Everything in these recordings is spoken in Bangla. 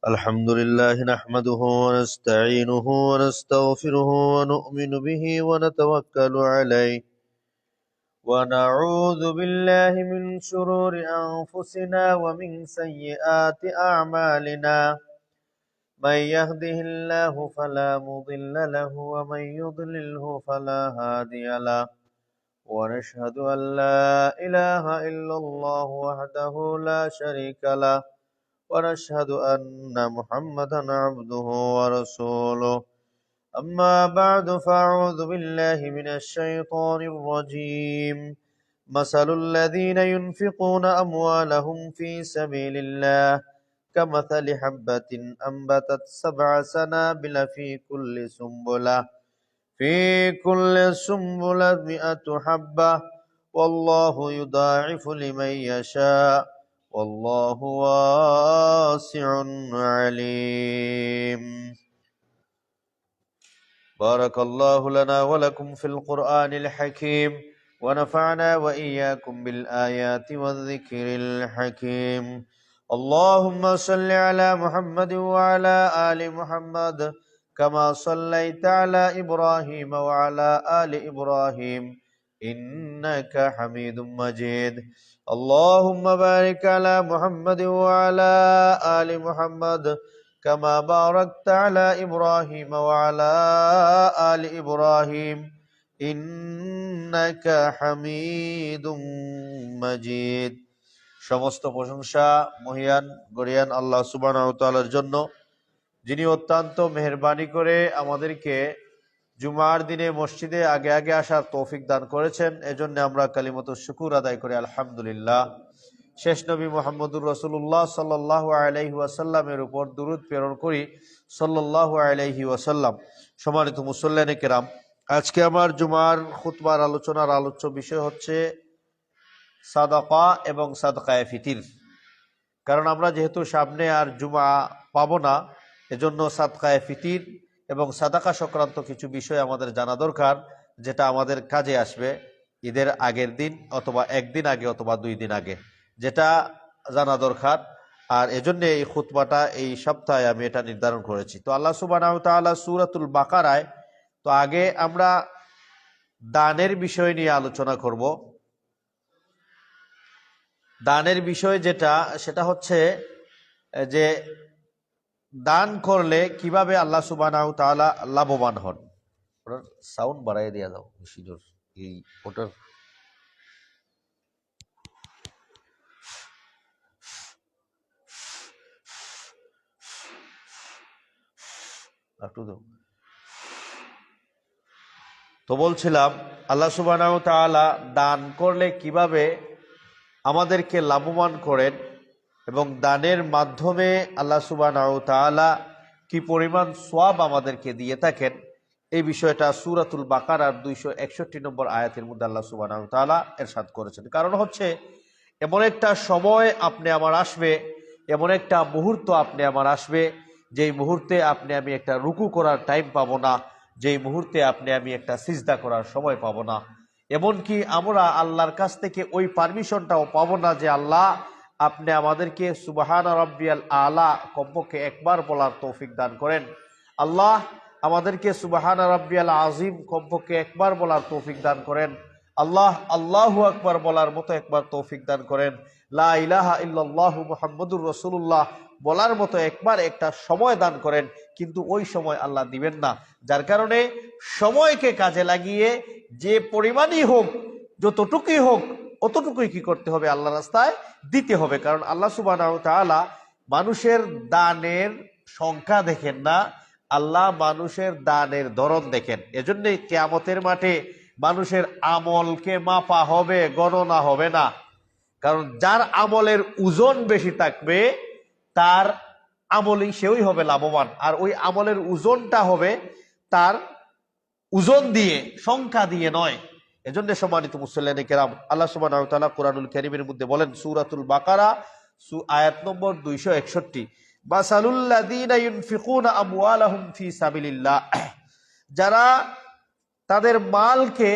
الحمد لله نحمده ونستعينه ونستغفره ونؤمن به ونتوكل عليه ونعوذ بالله من شرور أنفسنا ومن سيئات أعمالنا من يهده الله فلا مضل له ومن يضلله فلا هادي له ونشهد أن لا إله إلا الله وحده لا شريك له ونشهد أن محمدا عبده ورسوله أما بعد فأعوذ بالله من الشيطان الرجيم مثل الذين ينفقون أموالهم في سبيل الله كمثل حبة أنبتت 7 سنابل في كل سنبلة 100 حبة والله يضاعف لمن يشاء والله واسع عليم بارك الله لنا ولكم في القرآن الحكيم ونفعنا وإياكم بالآيات والذكر الحكيم اللهم صل على محمد وعلى آل محمد كما صليت على إبراهيم وعلى آل إبراهيم إنك حميد مجيد اللهم بارك على محمد وعلى آل محمد كما باركت على إبراهيم وعلى آل إبراهيم إنك حميد مجيد সমস্ত প্রশংসা মহিয়ান গরিয়ান আল্লাহ সুবহানাহু ওয়া তাআলার জন্য, যিনি অত্যন্ত মেহেরবানি করে আমাদেরকে জুমার দিনে মসজিদে আগে আগে আসার তৌফিক দান করেছেন। এজন্য আমরা কালিমাতুশ শুকুর আদায় করি আলহামদুলিল্লাহ। শেষ নবী মুহাম্মদুর রাসূলুল্লাহ সাল্লাল্লাহু আলাইহি ওয়াসাল্লামের উপর দুরূদ প্রেরণ করি সাল্লাল্লাহু আলাইহি ওয়াসাল্লাম। সম্মানিত মুসল্লিয়ানে কেরাম, আজকে আমার জুমার খুতবার আলোচনার আলোচ্য বিষয় হচ্ছে সাদাকা এবং সাদকায়ে ফিতির। কারণ আমরা যেহেতু সামনে আর জুমা পাবো না, এজন্য সাদকায়ে ফিতির এবং সাদাকা সংক্রান্ত কিছু বিষয় আমাদের জানা দরকার, যেটা আমাদের কাজে আসবে ঈদের আগের দিন অথবা একদিন আগে অথবা 2 দিন আগে, যেটা জানা দরকার। আর এজন্য এই খুতবাটা এই সপ্তাহে আমি এটা নির্ধারণ করেছি। তো আল্লাহ সুবহানাহু ওয়া তাআলা সূরাতুল বাকারায়, তো আগে আমরা দানের বিষয় নিয়ে আলোচনা করব। দানের বিষয় যেটা, সেটা হচ্ছে যে দান করলে কিভাবে আল্লাহ সুবহানাহু ওয়া তাআলা লাভবান হন। ওটার সাউন্ড বাড়াই দেয়া দাও বেশি জোর, এই ওটার একটু দাও। তো বলছিলাম আল্লাহ সুবহানাহু ওয়া তাআলা দান করলে কিভাবে আমাদেরকে লাভবান করেন এবং দানের মাধ্যমে আল্লাহ সুবহানাহু ওয়া তাআলা কি পরিমাণ সওয়াব আমাদেরকে দিয়ে থাকেন, এই বিষয়টা সূরাতুল বাকারার 261 নম্বর আয়াতের মধ্যে আল্লাহ সুবহানাহু ওয়া তাআলা ইরশাদ করেছেন। কারণ হচ্ছে এমন একটা সময় আপনি আমার আসবে, এমন একটা মুহূর্ত আপনি আমার আসবে, যেই মুহূর্তে আপনি আমি একটা রুকু করার টাইম পাবো না, যেই মুহূর্তে আপনি আমি একটা সিজদা করার সময় পাবো না। এমনকি আমরা আল্লাহর কাছ থেকে ওই পারমিশনটাও পাবো না যে আল্লাহ আপনি আমাদেরকে সুবহানা রাব্বিয়াল আলা কমপক্ষে একবার বলার তৌফিক দান করেন, আল্লাহ আমাদেরকে সুবহানা রাব্বিয়াল আজিম কমপক্ষে একবার বলার তৌফিক দান করেন, আল্লাহ আল্লাহু আকবার বলার মতো একবার তৌফিক দান করেন, লা ইলাহা ইল্লাল্লাহু মুহাম্মাদুর রাসূলুল্লাহ বলার মতো একবার একটা সময় দান করেন। কিন্তু ওই সময় আল্লাহ দিবেন না, যার কারণে সময়কে কাজে লাগিয়ে যে পরিমাণই হোক, যতটুকুই হোক, অতটুকুই কি করতে হবে, আল্লাহ রাস্তায় দিতে হবে। কারণ আল্লাহ সুবহানাহু ওয়া তাআলা মানুষের দানের সংখ্যা দেখেন না, আল্লাহ মানুষের দানের ধরন দেখেন। এজন্যই কিয়ামতের মাঠে মানুষের আমলকে মাপা হবে, গণনা হবে না। কারণ যার আমলের ওজন বেশি থাকবে তার আমলই সেই হবে লাভবান, আর ওই আমলের ওজনটা হবে তার ওজন দিয়ে, সংখ্যা দিয়ে নয়। এজন্য সম্মানিত মুসল্লিয়ানে কেরাম, আল্লাহ সুবহানাহু ওয়া তাআলা কুরআনুল কারীমের মধ্যে বলেন সূরাতুল বাকারা আয়াত নম্বর 261, মাসালুল লাযীনা ইউনফিকুনা আমওয়ালাহুম ফি সাবিলিল্লাহ, যারা তাদের মালকে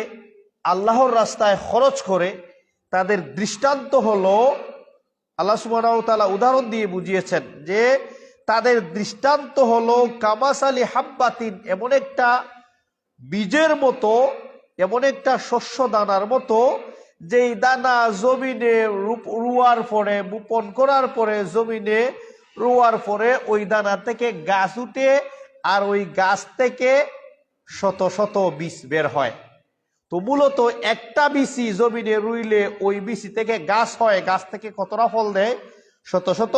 আল্লাহর রাস্তায় খরচ করে, তাদের দৃষ্টান্ত হলো আল্লাহ সুবহানাহু ওয়া তাআলা উদাহরণ দিয়ে বুঝিয়েছেন যে তাদের দৃষ্টান্ত হলো কামাসালি হাব্বাতিন, এমন একটা বীজের মতো, এমন একটা শস্য দানার মতো, যেই দানা জমিনে রুয়ার পরে, বপন করার পরে, জমিনে রুয়ার পরে ওই দানা থেকে গাছ উঠে, আর ওই গাছ থেকে শত শত বীজ বের হয়। তো মূলত একটা বিচি জমিনে রুইলে ওই বিচি থেকে গাছ হয়, গাছ থেকে কতটা ফল দেয়? শত শত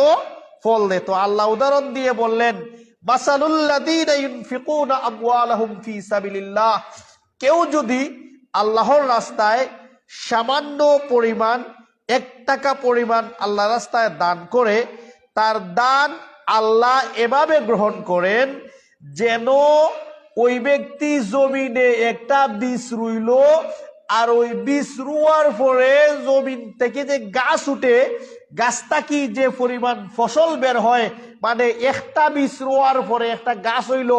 ফল দেয়। তো আল্লাহ উদাহরণ দিয়ে বললেন, মাসালুল্লাযীনা ইউনফিকুনা আমওয়ালাহুম ফী সাবিলিল্লাহ, কেউ যদি আল্লাহর রাস্তায় সামান্য পরিমাণ 1 টাকা পরিমাণ আল্লাহর রাস্তায় দান করে, তার দান আল্লাহ এভাবে গ্রহণ করেন যেন ওই ব্যক্তি জমিনে একটা বীজ রুইল, আর ওই বীজ রুয়ার পরে জমিন থেকে যে গাছ উঠে, গাছটা কি যে পরিমাণ ফসল বের হয়, মানে একটা বীজ রোয়ার পরে একটা গাছ হইল,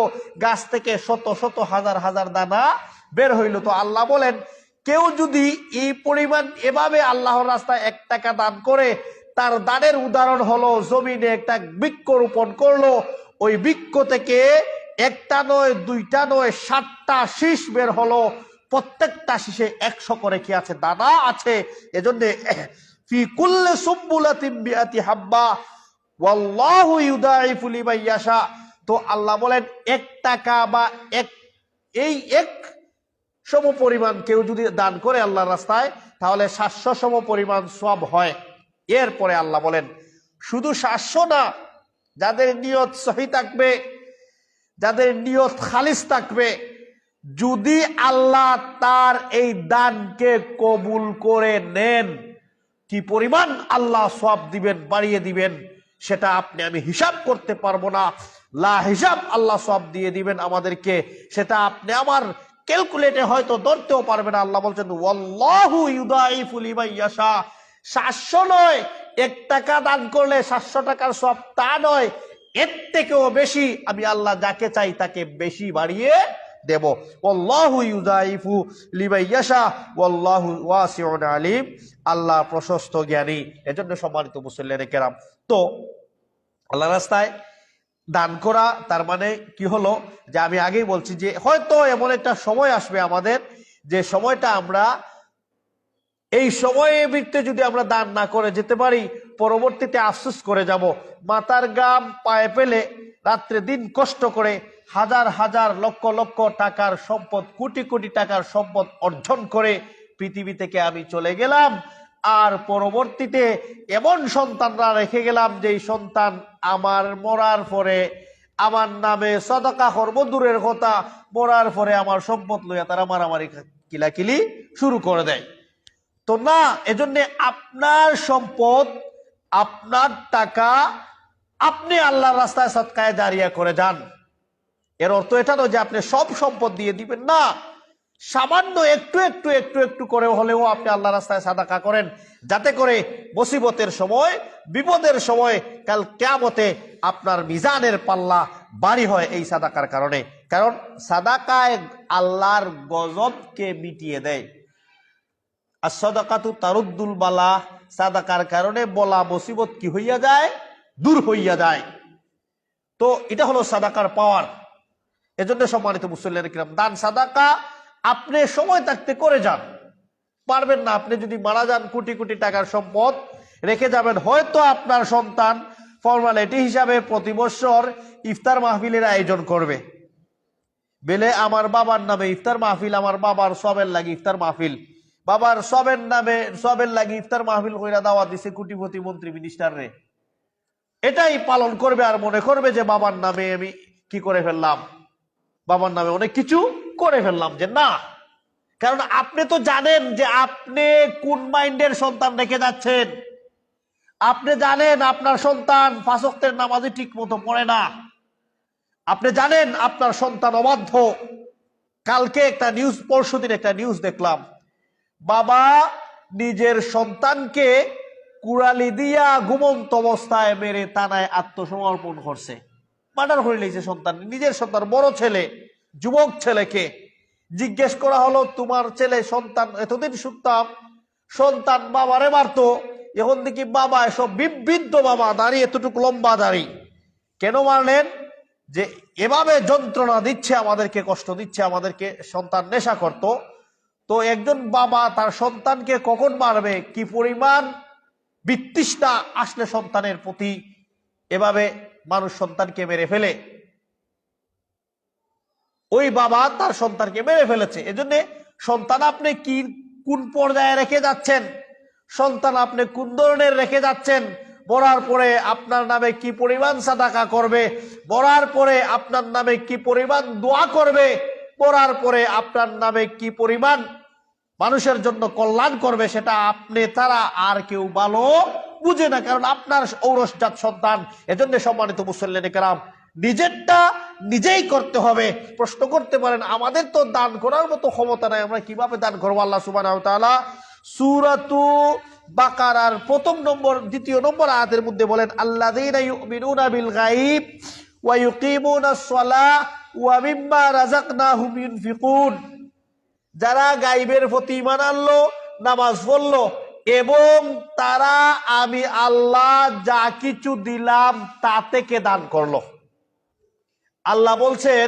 গাছ থেকে শত শত হাজার হাজার দানা বের হইল। তো আল্লাহ বলেন, কেউ যদি এই পরিমাণ এভাবে আল্লাহর রাস্তায় 1 টাকা দান করে, তার দানের উদাহরণ হলো জমিনে একটা বৃক্ষ রোপণ করলো, ওই বৃক্ষ থেকে একটা নয়, দুইটা নয়, 7টা শীষ বের হলো, প্রত্যেকটা শীষে 100 করে কি আছে? দানা আছে। এজন্য ফি কুল্লি সুম্বুলাতিন বিআতি হাব্বা ওয়াল্লাহু ইউদাইফু লিমান ইয়াশা। তো আল্লাহ বলেন 1 টাকা বা এই 1 সম পরিমাণ কেউ যদি দান করে আল্লাহর রাস্তায়, তাহলে 700 সম পরিমাণ সওয়াব হয়। এরপরে আল্লাহ বলেন, শুধু 700 না, যাদের নিয়ত সহি থাকবে, যাদের নিয়ত খালিস থাকবে, যদি আল্লাহ তার এই দানকে কবুল করে নেন, কি পরিমাণ আল্লাহ সওয়াব দিবেন, বাড়িয়ে দিবেন, সেটা আপনি আমি হিসাব করতে পারবো না। লা হিসাব আল্লাহ সওয়াব দিয়ে দিবেন আমাদেরকে, সেটা আপনি আমার ক্যালকুলেটে হয়তো ধরতেও পারবে না। আল্লাহ বলছেন, ওয়াল্লাহু ইউদাইফু লিমান ইয়াশা। 700 নয়, 1 টাকা দান করলে 700 টাকার সওয়াব তা নয়, এর থেকেও বেশি আমি আল্লাহ যাকে চাই তাকে বেশি বাড়িয়ে দেব। আল্লাহু ইউদাইফু লিমান ইয়াশা ওয়াল্লাহু ওয়াসিউন আলিম। আল্লাহ প্রশস্ত জ্ঞানী। এজন্য সম্মানিত মুসল্লিয়ানে কেরাম, তো আল্লাহর রাস্তায় দান করা তার মানে কি হলো, যে আমি আগেই বলছি যে হয়তো এমন একটা সময় আসবে আমাদের, যে সময়টা আমরা এই সময়ে বৃত্তে যদি আমরা দান না করে যেতে পারি, পরবর্তীতে আফসোস করে যাব। মাথার গাম পায়ে ফেলে রাত্রে দিন কষ্ট করে হাজার হাজার লক্ষ লক্ষ টাকার সম্পদ, কোটি কোটি টাকার সম্পদ অর্জন করে পৃথিবী থেকে আমি চলে গেলাম, আর পরবর্তীতে এমন সন্তানরা রেখে গেলাম যেই সন্তান আমার মরার পরে আমার নামে সাদাকা করব দূরের কথা, মরার পরে আমার সম্পদ লইয়া তারা মারামারি কিলাকিলি শুরু করে দেয়। তো না, এজন্য আপনার সম্পদ, আপনার টাকা আপনি আল্লাহর রাস্তায় সদকায়ে জারিয়া করে যান। এর অর্থ এটা নয় যে আপনি সব সম্পদ দিয়ে দিবেন, না, সামান্য একটু একটু একটু একটু করে হলেও আপনি আল্লাহর রাস্তায় সাদাকা করেন, যাতে করে মুসিবতের সময়, বিপদের সময়, কাল কিয়ামতে আপনার মিজানের পাল্লা ভারী হয় এই সাদাকার কারণে। কারণ সাদাকায় আল্লাহর গজবকে মিটিয়ে দেয়। আর সাদাকাতু তারুদ্দুল বালা, সাদাকার কারণে বলা মুসিবত কি হইয়া যায়? দূর হইয়া যায়। তো এটা হলো সাদাকার পাওয়ার। এজন্য সম্মানিত মুসল্লিয়ানে কিরাম, দান সাদাকা আপনি সময় থাকতে করে যান। পারবেন না, আপনি যদি মারা যান, কোটি কোটি টাকার সম্পদ রেখে যাবেন, হয়তো আপনার সন্তান ফর্মালিটি হিসাবে প্রতি বছর ইফতার মাহফিলের আয়োজন করবে, বেলে আমার বাবার নামে ইফতার মাহফিল, আমার বাবার সবের লাগি ইফতার মাহফিল, বাবার সবের নামে সবের লাগি ইফতার মাহফিল কইরা দাওয়াত দিছে কোটিপতি মন্ত্রী মিনিস্টার রে। এটাই পালন করবে আর মনে করবে যে বাবার নামে আমি কি করে ফেললাম, বাবার নামে অনেক কিছু করে ফেললাম। যে না, কারণ আপনি তো জানেন যে আপনি কোন মাইন্ডের সন্তান রেখে যাচ্ছেন। আপনি জানেন আপনার সন্তান 5 ওয়াক্তের নামাজই ঠিক মতো পড়ে না। আপনি জানেন আপনার সন্তান অবাধ্য। কালকে একটা নিউজ, পরশুদিন একটা নিউজ দেখলাম, বাবা নিজের সন্তানকে কুড়ালি দিয়া ঘুমন্ত অবস্থায় মেরে থানায় আত্মসমর্পণ করছে। মার্ডার করে নিয়েছে সন্তান, নিজের সন্তান, বড় ছেলে, যুবক ছেলেকে। জিজ্ঞেস করা হলো, তোমার ছেলে সন্তান, এতদিন শুনতাম সন্তান বাবারে মারতো, এখন দেখি বাবা এসব বৃদ্ধ বাবা, দাঁড়িয়ে এতটুকু লম্বা দাড়ি। কেন মারলেন? যে এভাবে যন্ত্রণা দিচ্ছে আমাদেরকে, কষ্ট দিচ্ছে আমাদেরকে। সন্তান নেশা করত, তো একজন বাবা তার সন্তানকে কখন মারবে? কি পরিমাণ বিতৃষ্ণা আসলে সন্তানের প্রতি এভাবে মানুষ সন্তানকে মেরে ফেলে। ওই বাবা তার সন্তানকে মেরে ফেলেছে। এজন্য সন্তান আপনি কোন পর্যায়ে রেখে যাচ্ছেন, সন্তান আপনি কোন ধরনের রেখে যাচ্ছেন, বড়ার পরে আপনার নামে কি পরিমাণ সাদাকা করবে, বড়ার পরে আপনার নামে কি পরিমাণ দোয়া করবে, বড়ার পরে আপনার নামে কি পরিমাণ মানুষের জন্য কল্যাণ করবে, সেটা আপনি তারা আর কেউ ভালো বুঝে না, কারণ আপনার ঔরসজাত সন্তান। এজন্য সম্মানিত মুসল্লিনে কেরাম, নিজেরটা নিজেই করতে হবে। প্রশ্ন করতে পারেন, আমাদের তো দান করার মতো ক্ষমতা নাই, আমরা কিভাবে দান করবো? আল্লাহ সুবহানাহু ওয়া তাআলা সূরাতু বাকারার 2 নম্বর আয়াতের মধ্যে বলেন, আল্লাযীনা ইউমিনুনা বিল গায়ব ওয়া ইউকিমুনাস সালাহ ওয়া মিম্মা রাযাকনাহুম ইউনফিকুন। যারা গায়বের প্রতি ঈমান আনলো, নামাজ পড়লো, এবং তারা আমি আল্লাহ যা কিছু দিলাম তা থেকে দান করলো। আল্লাহ বলছেন,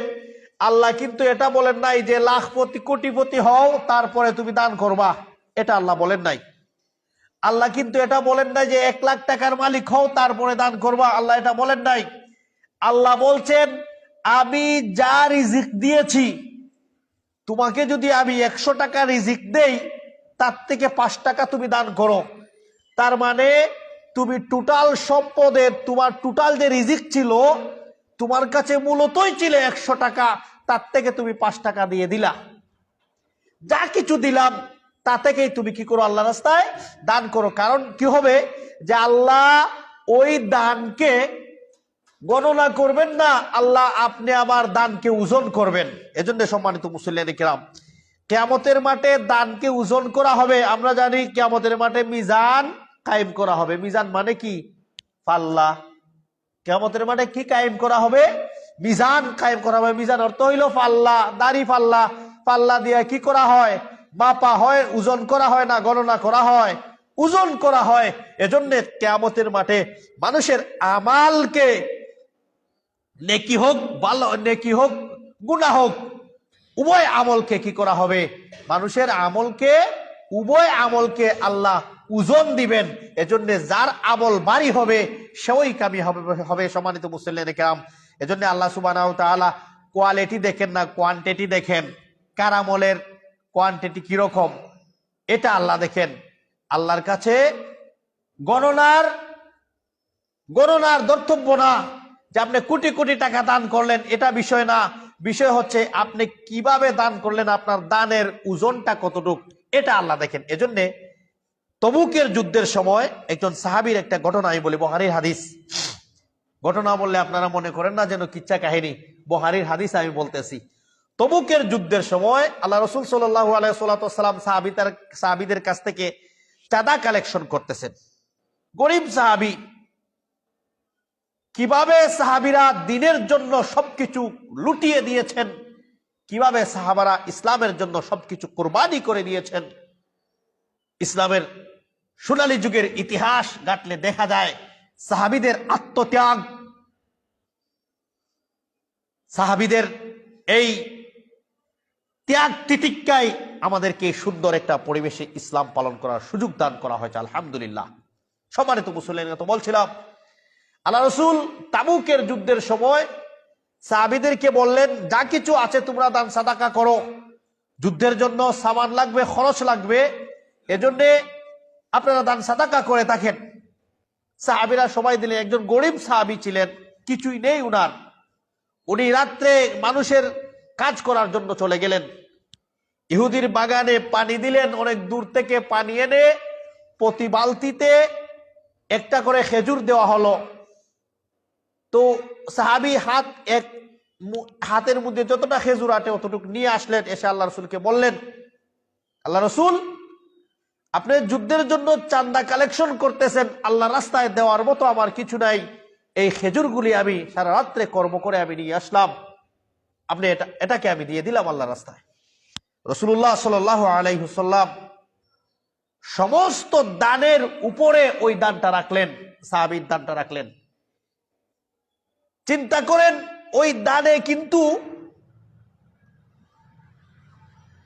আল্লাহ কিন্তু এটা বলেন নাই যে লাখপতি কোটিপতি হও তারপরে তুমি দান করবা, এটা আল্লাহ বলেন নাই। আল্লাহ কিন্তু এটা বলেন নাই যে 1 লাখ টাকার মালিক হও তারপরে দান করবা, আল্লাহ এটা বলেন নাই। আল্লাহ বলছেন, আমি যা রিজিক দিয়েছি, তোমাকে যদি আমি 100 টাকা রিজিক দেই, তার থেকে 5 টাকা তুমি দান করো। তার মানে তুমি টোটাল সম্পদের, তোমার টোটাল যে রিজিক ছিল, তোমার কাছে মূলতই ছিল 100 টাকা, তার থেকে তুমি 5 টাকা দিয়ে দিলা। যা কিছু দিলাম তা থেকেই তুমি কি করো? আল্লাহ রাস্তায় দান করো। কারণ কি হবে? যে আল্লাহ ওই দানকে গণনা করবেন না, আল্লাহ আপনি আমার দানকে ওজন করবেন। এজন্য সম্মানিত মুসল্লিয়ানে কিরাম, কিয়ামতের মাঠে দানকে ওজন করা হবে। আমরা জানি কিয়ামতের মাঠে মিজান কায়েম করা হবে। মিজান মানে কি? পাল্লা। কিয়ামতের মাঠে কি কায়েম করা হবে? মিজান কায়েম করা হবে। মিজান অর্থ হইল পাল্লা, দাড়ি পাল্লা। পাল্লা দিয়ে কি করা হয়? মাপা হয়, ওজন করা হয় না, গণনা করা হয়, ওজন করা হয়। এজন্য কিয়ামতের মাঠে মানুষের আমালকে, নেকি হোক ভালো, নেকি হোক গুনাহ হোক, উভয় আমলকে কি করা হবে? মানুষের আমলকে, উভয় আমলকে আল্লাহ ওজন দিবেন। এজন্য যার আমল ভারী হবে সেই কামি হবে। সম্মানিত মুসল্লিয়ানে কেরাম, এজন্য আল্লাহ সুবহানাহু ওয়া তাআলা কোয়ালিটি দেখেন না, কোয়ান্টিটি দেখেন। কার আমলের কোয়ান্টিটি কিরকম এটা আল্লাহ দেখেন। আল্লাহর কাছে গণনার ধর্তব্য না যে আপনি কোটি কোটি টাকা দান করলেন, এটা বিষয় না। বিষয় হচ্ছে আপনি কিভাবে দান করলেন, আপনার দানের ওজনটা কতটুকু, এটা আল্লাহ দেখেন। এজন্যে তবুকের যুদ্ধের সময় একজন সাহাবীর একটা ঘটনা আমি বলি, বুখারীর হাদিস। ঘটনা বললে আপনারা মনে করেন না যেন কিচ্ছা কাহিনী, বুখারীর হাদিস আমি বলতেছি। তবুকের যুদ্ধের সময় আল্লাহ রাসূল সাল্লাল্লাহু আলাইহি ওয়াসাল্লাম সাহাবীদের কাছ থেকে চাঁদা কালেকশন করতেছেন। গরিব সাহাবী, কিভাবে সাহাবীরা দিনের জন্য সবকিছু লুটিয়ে দিয়েছেন, কিভাবে সাহাবারা ইসলামের জন্য সবকিছু কোরবানি করে দিয়েছেন। ইসলামের সোনালী যুগের ইতিহাস ঘাটলে দেখা যায় সাহাবীদের আত্মত্যাগ, সাহাবীদের এই ত্যাগ তিতিক্ষায় আমাদেরকে সুন্দর একটা পরিবেশে ইসলাম পালন করার সুযোগ দান করা হয়েছে, আলহামদুলিল্লাহ। সম্মানিত মুসল্লিরা, তো বলছিলাম আল্লাহ রাসূল তাবুকের যুদ্ধের সময় সাহাবীদেরকে বললেন, যা কিছু আছে তোমরা দান সাদাকা করো। যুদ্ধের জন্য সামান লাগবে, খরচ লাগবে, এজন্য আপনারা দান সাদাকা করে থাকেন। সাহাবীরা সবাই দিলেন। একজন গরিব সাহাবী ছিলেন, কিছুই নেই উনার। উনি রাত্রে মানুষের কাজ করার জন্য চলে গেলেন। ইহুদির বাগানে পানি দিলেন, অনেক দূর থেকে পানি এনে প্রতি বালতিতে একটা করে খেজুর দেওয়া হলো। তো সাহাবী হাতের মধ্যে যতটা খেজুর আটে অতটুকু নিয়ে আসলেন, এসে আল্লাহ রসুলকে বললেন, আল্লাহ রসুল, আপনি যুদ্ধের জন্য চাঁদা কালেকশন করতেছেন, আল্লাহ রাস্তায় দেওয়ার মতো আমার কিছু নাই। এই খেজুরগুলি আমি সারা রাত্রে কর্ম করে আমি নিয়ে আসলাম, আপনি এটাকে আমি দিয়ে দিলাম আল্লাহ রাস্তায়। রাসূলুল্লাহ সাল্লাল্লাহু আলাইহি ওয়াসাল্লাম সমস্ত দানের উপরে ওই দানটা রাখলেন, সাহাবীর দানটা রাখলেন। চিন্তা করেন, ওই দানে কিন্তু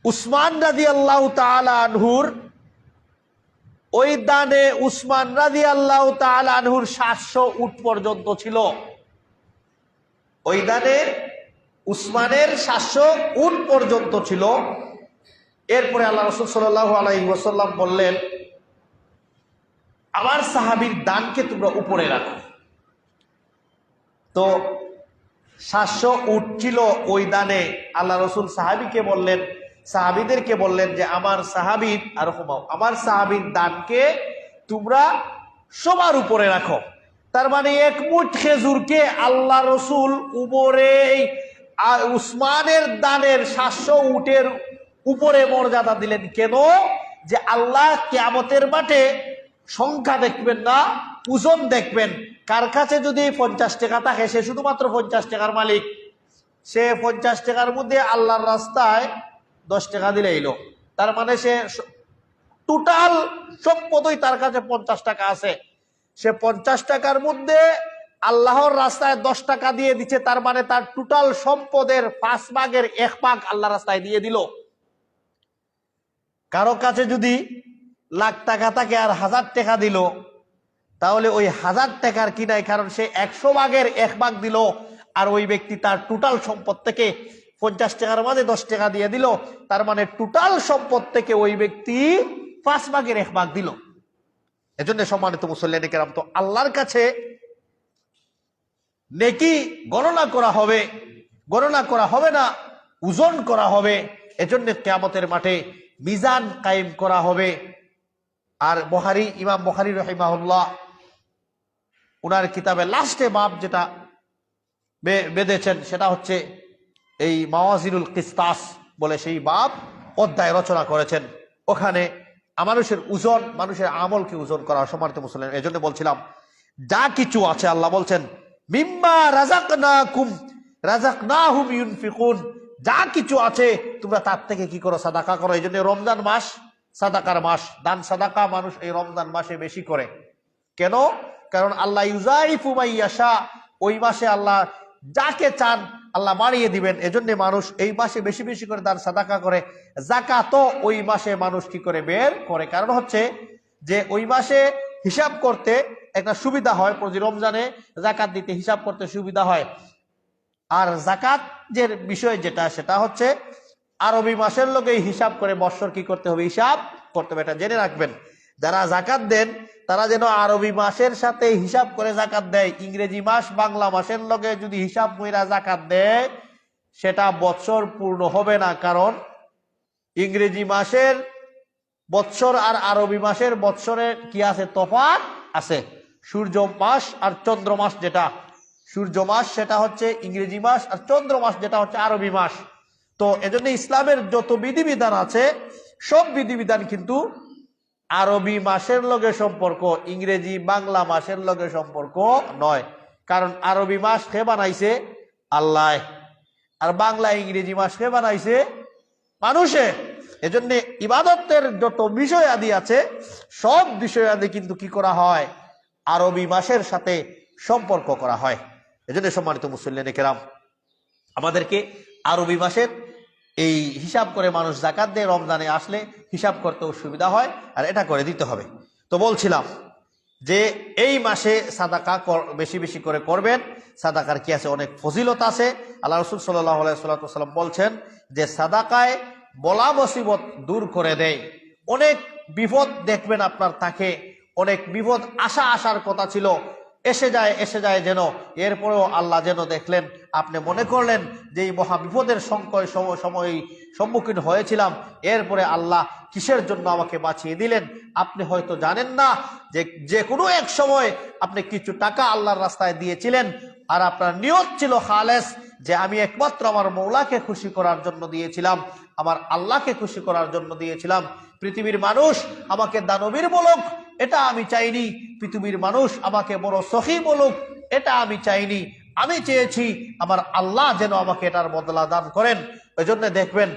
উসমান রাদিয়াল্লাহু তাআলা আনহুর, ওই দানে উসমান রাদিয়াল্লাহু তাআলা আনহুর 700 উট পর্যন্ত ছিল। ওই দানে উসমানের 700 উট পর্যন্ত ছিল। এরপরে আল্লাহ রাসূল সাল্লাল্লাহু আলাইহি ওয়াসাল্লাম বললেন, আমার সাহাবীর দানকে তোমরা উপরে রাখো। তো 700 উট ছিল ওই দানে। আল্লাহ রাসূল সাহাবীদেরকে বললেন যে আমার সাহাবীর আর কমাও, আমার সাহাবীর দানকে তোমরা সবার উপরে রাখো। তার মানে এক মুঠ খেজুরকে আল্লাহ রাসূল উপরে উসমানের দানের 700 উটের উপরে মর্যাদা দিলেন। কেন? যে আল্লাহ কিয়ামতের মাঠে সংখ্যা দেখবেন না, ওজন দেখবেন। কার কাছে যদি 50 টাকা থাকে, সে শুধুমাত্র 50 টাকার মালিক। সে 50 টাকার মধ্যে আল্লাহর রাস্তায় 10 টাকা দিলে এলো, তার মানে সে টোটাল সম্পদই তার কাছে 50 টাকা আছে। সে 50 টাকার মধ্যে আল্লাহর রাস্তায় 10 টাকা দিয়ে দিচ্ছে, তার মানে তার টোটাল সম্পদের 5 ভাগের 1 ভাগ আল্লাহর রাস্তায় দিয়ে দিল। কারো কাছে যদি লাখ টাকা থাকে আর 1000 টাকা দিল, তাহলে ওই 1000 টাকার কি নাই, কারণ সে 100 ভাগের 1 ভাগ দিল। আর ওই ব্যক্তি তার টোটাল সম্পদ থেকে 50 টাকার মাঝে 10 টাকা দিয়ে দিল, তার মানে টোটাল সম্পদ থেকে ওই ব্যক্তি 5 ভাগের 1 ভাগ দিল। এজন্য সম্মানিত মুসল্লিয়ানে কেরাম, তো আল্লাহর কাছে নেকি গণনা করা হবে না, ওজন করা হবে। এজন্য কিয়ামতের মাঠে মিজান কায়েম করা হবে। আর ইমাম বুখারী রাহিমাহুল্লাহ উনার কিতাবে লাস্টে বাব যেটা বেঁধেছেন, সেটা হচ্ছে এই মাওয়াজিনুল কিসতাস বলে সেই বাব অধ্যায় রচনা করেছেন। ওখানে মানুষের ওজন, মানুষের আমলকে ওজন করা সম্মানিত মুসলিম। এই জন্য বলছিলাম, যা কিছু আছে আল্লাহ বলছেন মিম্মা রাযাকনাহুম ইউনফিকুন, যা কিছু আছে তোমরা তার থেকে কি করো? সাদাকা করো। এই জন্য রমজান মাস সাদাকার মাস, দান সাদাকা মানুষ এই রমজান মাসে বেশি করে। কেন? কারণ আল্লাহ ইউযাইফু মাইয়াশা, ওই মাসে আল্লাহ যাকে চান আল্লাহ বাড়িয়ে দিবেন। এজন্য মানুষ এই মাসে বেশি বেশি করে দান সাদাকা করে। যাকাতও ওই মাসে মানুষ কি করে? বের করে। কারণ হচ্ছে যে ওই মাসে হিসাব করতে একটা সুবিধা হয়, প্রতি রমজানে যাকাত দিতে হিসাব করতে সুবিধা হয়। আর যাকাত যে বিষয় যেটা, সেটা হচ্ছে আরবি মাসের লোকে হিসাব করে বৎসর কি করতে হবে? হিসাব করতে হবে। এটা জেনে রাখবেন, যারা যাকাত দেন তারা যেন আরবি মাসের সাথে হিসাব করে যাকাত দেয়। ইংরেজি মাস বাংলা মাসের লগে যদি হিসাব কইরা যাকাত দেয়, সেটা বৎসর পূর্ণ হবে না। কারণ ইংরেজি মাসের বৎসর আর আরবি মাসের বৎসরের কি আছে? তফাৎ আছে। সূর্য মাস আর চন্দ্র মাস, যেটা সূর্য মাস সেটা হচ্ছে ইংরেজি মাস, আর চন্দ্র মাস যেটা হচ্ছে আরবি মাস। তো এজন্য ইসলামের যত বিধিবিধান আছে, সব বিধিবিধান কিন্তু আরবি মাসের লগে সম্পর্ক, ইংরেজি বাংলা মাসের লগে সম্পর্ক নয়। কারণ আরবি মাস কে বানাইছে? আল্লাহ। আর বাংলা ইংরেজি মাস কে বানাইছে? মানুষে। এজন্য ইবাদতের যত বিষয় আদি আছে, সব বিষয় আদি কিন্তু কি করা হয়? আরবি মাসের সাথে সম্পর্ক করা হয়। এজন্য সম্মানিত মুসল্লিয়ানে কেরাম, আমাদেরকে আরবি মাসের এই হিসাব করে মানুষ যাকাত দেয়। রমজানে আসলে হিসাব করতেও সুবিধা হয়, আর এটা করে দিতে হবে। তো বলছিলাম যে এই মাসে সাদাকা বেশি বেশি করে করবেন। সাদাকার কি আছে? অনেক ফজিলত আছে। আল্লাহ রাসূল সাল্লাল্লাহু আলাইহি ওয়াসাল্লাম বলছেন যে সাদাকায় বলা মুসিবত দূর করে দেয়। অনেক বিপদ দেখবেন আপনার থাকে, অনেক বিপদ আসার কথা ছিল, এসে যায় যেন, এরপরেও আল্লাহ যেন দেখলেন, আপনি মনে করলেন যে এই মহা বিপদের সময় সম্মুখীন হয়েছিলাম, এরপরে আল্লাহ কিসের জন্য আমাকে বাঁচিয়ে দিলেন। আপনি হয়তো জানেন না যে কোনো এক সময় আপনি কিছু টাকা আল্লাহর রাস্তায় দিয়েছিলেন, আর আপনার নিয়ত ছিল খালেস, যে আমি একমাত্র আমার মৌলাকে খুশি করার জন্য দিয়েছিলাম, আমার আল্লাহকে খুশি করার জন্য দিয়েছিলাম। পৃথিবীর মানুষ আমাকে দানবীর বলুক, এটা আমি চাইনি। পৃথিবীর মানুষ আমাকে বড় সখী বলুক, এটা আমি চাইনি। আমি চেয়েছি আমার আল্লাহ যেন আমাকে এটার বদলা দান করেন। ওই জন্য দেখবেন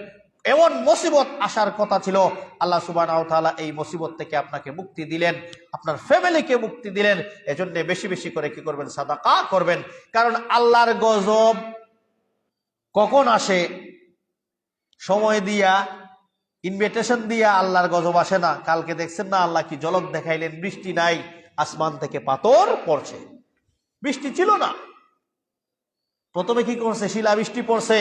এমন মুসিবত আসার কথা ছিল, আল্লাহ সুবহানাহু ওয়া তাআলা এই মুসিবত থেকে আপনাকে মুক্তি দিলেন, আপনার ফ্যামিলিকে মুক্তি দিলেন। এজন্য বেশি বেশি করে কি করবেন? সাদাকা করবেন। কারণ আল্লাহর গজব কখন আসে? সময় দিয়া, ইনভিটেশন দিয়া আল্লাহর গজব আসে না। কালকে দেখছেন না আল্লাহ কি ঝলক দেখাইলেন? বৃষ্টি নাই, আসমান থেকে পাথর পড়ছে। বৃষ্টি ছিল না, প্রথমে কি করছে? শিলাবৃষ্টি পড়ছে,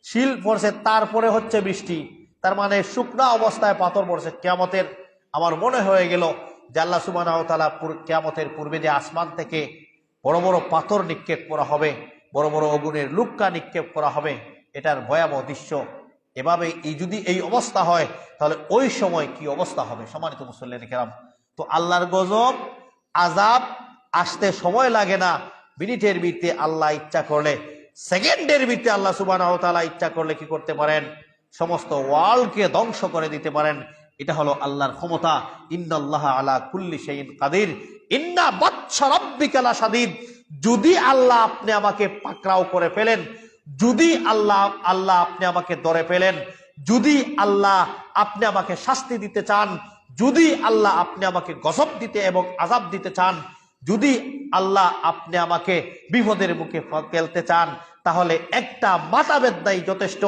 শিল পড়ছে, তারপরে হচ্ছে বৃষ্টি। তার মানে শুকনা অবস্থায় পাথর পড়ছে। কিয়ামতের আমার মনে হয়ে গেল যে আল্লাহ সুবহানাহু ওয়া তাআলা কিয়ামতের পূর্বে যে আসমান থেকে বড় বড় পাথর নিক্ষেপ করা হবে, বড় বড় আগুনের লুক্কা নিক্ষেপ করা হবে, এটার ভয়াবহ দৃশ্য। এভাবে যদি এই অবস্থা হয় তাহলে ওই সময় কি অবস্থা হবে? সম্মানিত মুসল্লিন কেরাম, তো আল্লাহর গজব আযাব আসতে সময় লাগে না। মিনিটের ভিতরে আল্লাহ ইচ্ছা করলে, সেকেন্ডের ভিতরে আল্লাহ সুবহানাহু ওয়া তাআলা ইচ্ছা করলে কি করতে পারেন? সমস্ত ওয়ার্ল্ডকে ধ্বংস করে দিতে পারেন। এটা হলো আল্লাহর ক্ষমতা। ইন্নাল্লাহা আলা কুল্লি শাইইন কাদির, ইন্না বাতশা রাব্বিকা লাশাদীদ। যদি আল্লাহ আপনি আমাকে পাকড়াও করে ফেলেন, যদি আল্লাহ আপনি আমাকে ধরে ফেলেন, যদি আল্লাহ আপনি আমাকে শাস্তি দিতে চান, যদি আল্লাহ আপনি আমাকে গজব দিতে এবং আযাব দিতে চান, যদি আল্লাহ আপনি আমাকে বিপদের মুখে ফেলতে চান, তাহলে একটা মাথা ব্যথাই যথেষ্ট।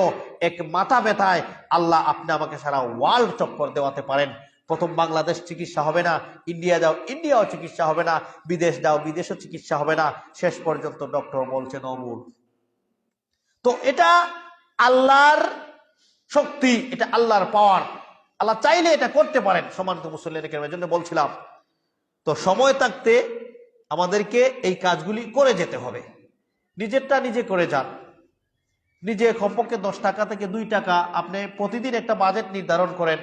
এক মাথা ব্যথায় আল্লাহ আপনি আমাকে সারা ওয়ার্ল্ড চক্কর দেওয়াতে পারেন। প্রথম বাংলাদেশ চিকিৎসা হবে না, ইন্ডিয়া যাও ইন্ডিয়াও চিকিৎসা হবে না, বিদেশ যাও বিদেশও চিকিৎসা হবে না, শেষ পর্যন্ত ডক্টর বলছেন অমূল। তো এটা আল্লাহর শক্তি, এটা আল্লাহর পাওয়ার। আল্লাহ চাইলে এটা করতে পারেন। সম্মানিত মুসল্লিদের কেরাম, এজন্য বলছিলাম, তো সময় থাকতে আমাদেরকে এই কাজগুলি করে যেতে হবে। নিজেরটা নিজে করে যান। নিজে কমপক্ষে 10 টাকা থেকে 2 টাকা আপনি প্রতিদিন একটা বাজেট নির্ধারণ করেন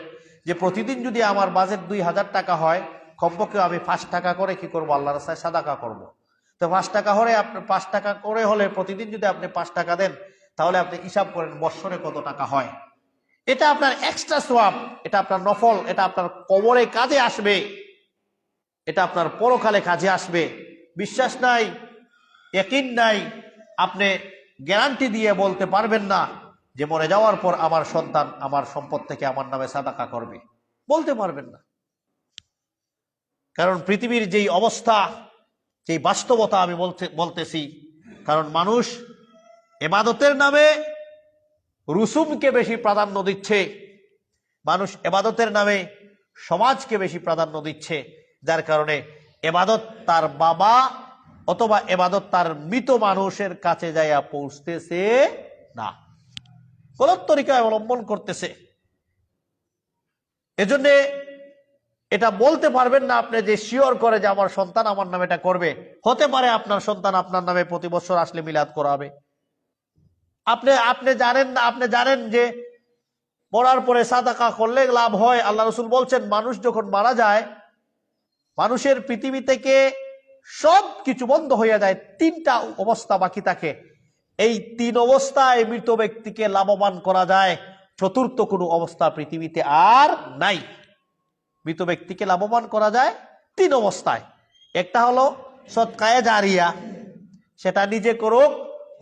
যে প্রতিদিন যদি আমার বাজেট 2000 টাকা হয়, কমপক্ষে আমি 5 টাকা করে কি করব? আল্লাহর রাস্তায় সাদাকা করব। তো 5 টাকা হলে আপনি 5 টাকা করে হলে প্রতিদিন যদি আপনি 5 টাকা দেন, তাহলে আপনি হিসাব করেন বৎসরে কত টাকা হয়। এটা আপনার এক্সট্রা সওয়াব, এটা আপনার নফল, এটা আপনার কবরে কাজে আসবে, এটা আপনার পরকালে কাজে আসবে। বিশ্বাস নাই, ইয়াকিন নাই, আপনি গ্যারান্টি দিয়ে বলতে পারবেন না যে মরে যাওয়ার পর আমার সন্তান আমার সম্পদ থেকে আমার নামে সাদাকা করবে, বলতে পারবেন না। কারণ পৃথিবীর যেই অবস্থা, যেই বাস্তবতা আমি বলতেছি, কারণ মানুষ ইবাদতের নামে রুসুমকে বেশি প্রাধান্য দিচ্ছে, মানুষ ইবাদতের নামে সমাজকে বেশি প্রাধান্য দিচ্ছে, যার কারণে ইবাদত তার বাবা অথবা ইবাদত তার মৃত মানুষের কাছে যাইয়া পৌঁছতেছে না, গলত তরিকা অবলম্বন করতেছে। এজন্য এটা বলতে পারবেন না আপনি যে শিওর করে যে আমার সন্তান আমার নামে এটা করবে। হতে পারে আপনার সন্তান আপনার নামে প্রতি বছর আসলে মিলাদ করাবে। আপনি জানেন না, আপনি জানেন যে মরার পরে সাদাকা করলে লাভ হয়। আল্লাহ রাসূল বলছেন, মানুষ যখন মারা যায়, মানুষের পৃথিবী থেকে সব কিছু বন্ধ হয়ে যায়, 3টা অবস্থা বাকি থাকে। এই 3 অবস্থায় মৃত ব্যক্তিকে লাভবান করা যায়, চতুর্থ কোনো অবস্থা পৃথিবীতে আর নাই। মৃত ব্যক্তিকে লাভবান করা যায় 3 অবস্থায়। একটা হলো সদকায়ে জারিয়া, সেটা নিজে করুক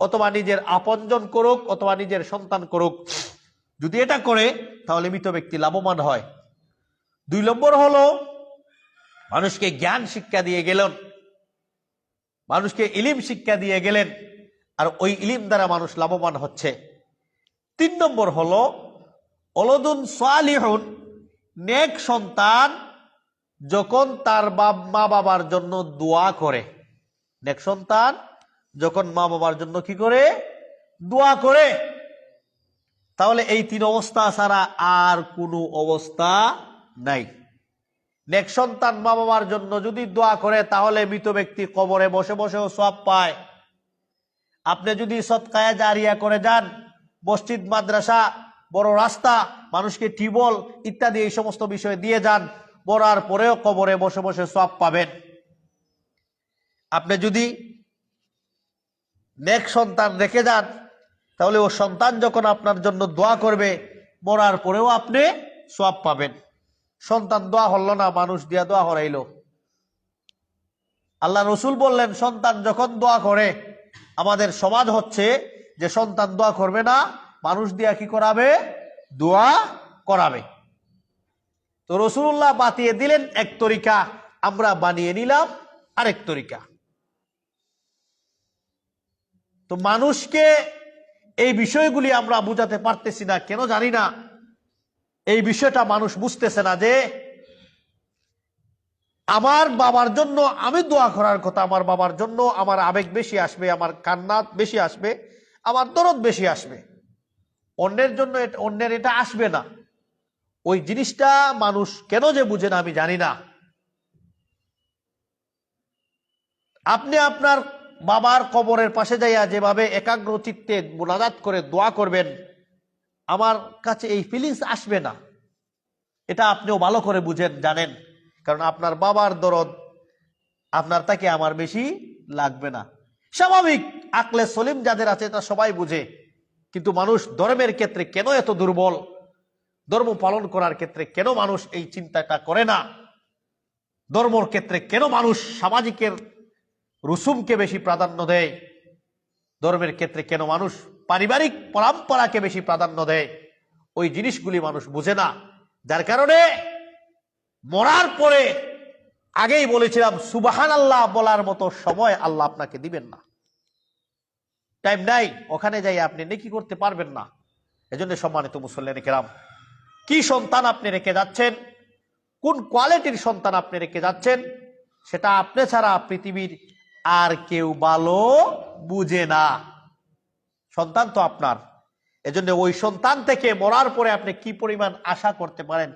অথবা নিজের আপনজন করুক অথবা নিজের সন্তান করুক, যদি এটা করে তাহলে মৃত ব্যক্তি লাভবান হয়। 2 নম্বর হলো মানুষকে জ্ঞান শিক্ষা দিয়ে গেলেন, মানুষকে ইলিম শিক্ষা দিয়ে গেলেন, আর ওই ইলিম দ্বারা মানুষ লাভবান হচ্ছে। 3 নম্বর হলো ওলাদুন সালিহুন, নেক সন্তান যখন তার মা বাবার জন্য দোয়া করে। নেক সন্তান যখন মা বাবার জন্য কি করে? দোয়া করে। তাহলে এই 3 অবস্থা ছাড়া আর কোনো অবস্থা নাই। নেক সন্তান মা বাবার জন্য যদি দোয়া করে তাহলে মৃত ব্যক্তি কবরে বসে বসেও সওয়াব পায়। আপনি যদি সদকায়ে জারিয়া করে যান, মসজিদ মাদ্রাসা, বড় রাস্তা, মানুষকে টিউবওয়েল ইত্যাদি এই সমস্ত বিষয় দিয়ে যান, মরার পরেও কবরে বসে বসে সওয়াব পাবেন। আপনি যদি নেক সন্তান রেখে যান, তাহলে ও সন্তান যখন আপনার জন্য দোয়া করবে, মরার পরেও আপনি সওয়াব পাবেন। সন্তান দোয়া হলো না, মানুষ দিয়া দোয়া হরাইল। আল্লাহ রসুল বললেন, সন্তান যখন দোয়া করে, আমাদের সমাজ হচ্ছে যে সন্তান দোয়া করবে না, মানুষ দিয়া কি করাবে? দোয়া করাবে। তো রাসূলুল্লাহ বাতিয়ে দিলেন এক তরিকা, আমরা বানিয়ে নিলাম আরেক তরিকা। তো মানুষকে এই বিষয়গুলি আমরা বুঝাতে পারতেছি না, কেন জানি না। এই বিষয়টা মানুষ বুঝতেছে না যে আমার বাবার জন্য আমি দোয়া করার কথা, আমার বাবার জন্য আমার আবেগ বেশি আসবে, আমার কান্নাত বেশি আসবে, আমার দরদ বেশি আসবে। অন্যের জন্য অন্যের এটা আসবে না। ওই জিনিসটা মানুষ কেন যে বুঝে না আমি জানি না। আপনি আপনার বাবার কবরের পাশে যাইয়া যেভাবে একাগ্র চিত্তে মুনাজাত করে দোয়া করবেন, আমার কাছে এই ফিলিংস আসবে না। এটা আপনিও ভালো করে বুঝেন, জানেন, কারণ আপনার বাবার দরদ আপনার তাকে আমার বেশি লাগবে না। স্বাভাবিক, আকলে সলিম যাদের আছে তা সবাই বুঝে। কিন্তু মানুষ ধর্মের ক্ষেত্রে কেন এত দুর্বল, ধর্ম পালন করার ক্ষেত্রে কেন মানুষ এই চিন্তাটা করে না, ধর্মর ক্ষেত্রে কেন মানুষ সামাজিকের রুসুমকে বেশি প্রাধান্য দেয়, ধর্মের ক্ষেত্রে কেন মানুষ পারিবারিক পরম্পরাকে বেশি প্রাধান্য দেয়, ওই জিনিসগুলি মানুষ বুঝে না। যার কারণে মরার পরে, আগেই বলেছিলাম, সুবহানাল্লাহ বলার মতো সময় আল্লাহ আপনাকে দিবেন না, টাইম নাই, ওখানে যাই আপনি নেকি করতে পারবেন না। এজন্য সম্মানিত মুসল্লিয়ানে কেরাম, কি সন্তান আপনি রেখে যাচ্ছেন, কোন কোয়ালিটির সন্তান আপনি রেখে যাচ্ছেন, সেটা আপনি ছাড়া পৃথিবীর আর কেউ ভালো বুঝে না। সন্তান তো আপনার। এজন্য ওই সন্তান থেকে মরার পরে আপনি কি পরিমাণ আশা করতে পারেন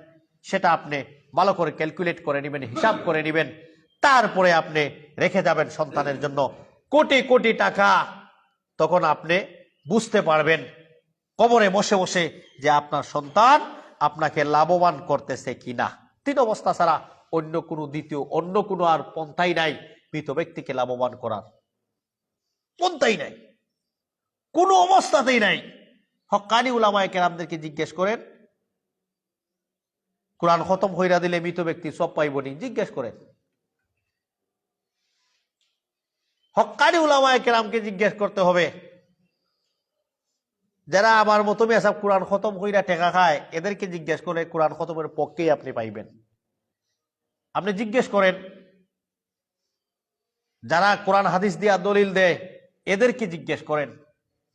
সেটা আপনি ভালো করে ক্যালকুলেট করে নেবেন, হিসাব করে নেবেন। তারপরে আপনি রেখে যাবেন সন্তানের জন্য কোটি কোটি টাকা। তখন আপনি বুঝতে পারবেন কবরে বসে বসে যে আপনার সন্তান আপনাকে লাভবান করতেছে কিনা। তিন অবস্থা ছাড়া অন্য কোনো আর পন্থাই নাই মৃত ব্যক্তিকে লাভবান করার, পন্থাই নাই, কোনো অবস্থাতেই নাই। হক্কানি উলামায়ে কেরামদেরকে জিজ্ঞেস করেন, কোরআন খতম হইরা দিলে মৃত ব্যক্তি সব পাইবনি, জিজ্ঞেস করেন। হক্কানি উলামায়ে কেরামকে জিজ্ঞেস করতে হবে। যারা আমার মতো মেসাব কোরআন খতম হইরা টেকা খায়, এদেরকে জিজ্ঞেস করে কোরআন খতমের পক্ষেই আপনি পাইবেন। আপনি জিজ্ঞেস করেন যারা কোরআন হাদিস দিয়া দলিল দেয়, এদেরকে জিজ্ঞেস করেন,